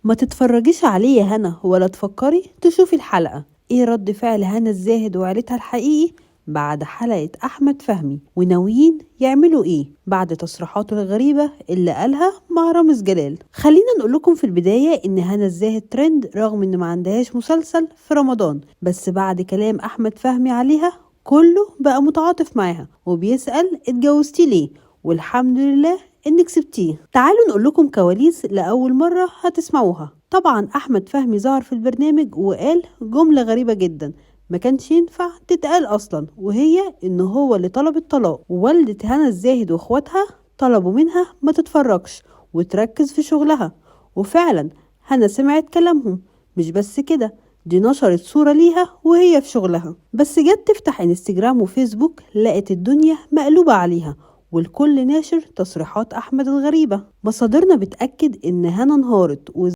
ما تتفرجيش عليه يا هنا ولا تفكري تشوفي الحلقة. ايه رد فعل هنا الزاهد وعيلتها الحقيقي بعد حلقة أحمد فهمي، وناويين يعملوا ايه بعد تصريحاته الغريبة اللي قالها مع رامز جلال؟ خلينا نقول لكم في البداية ان هنا الزاهد ترند رغم ان ما عندهاش مسلسل في رمضان، بس بعد كلام أحمد فهمي عليها كله بقى متعاطف معاها وبيسأل اتجوزتي ليه، والحمد لله انك سبتيه. تعالوا نقول لكم كواليس لأول مرة هتسمعوها. طبعا أحمد فهمي ظهر في البرنامج وقال جملة غريبة جدا ما كانش ينفع تتقال أصلا، وهي إن هو اللي طلب الطلاق، ووالدة هنا الزاهد واخواتها طلبوا منها ما تتفرجش وتركز في شغلها. وفعلا هنا سمعت كلامهم. مش بس كده، دي نشرت صورة ليها وهي في شغلها، بس جت تفتح انستجرام وفيسبوك لقت الدنيا مقلوبة عليها والكل ناشر تصريحات أحمد الغريبة. مصادرنا بتأكد إن هنا انهارت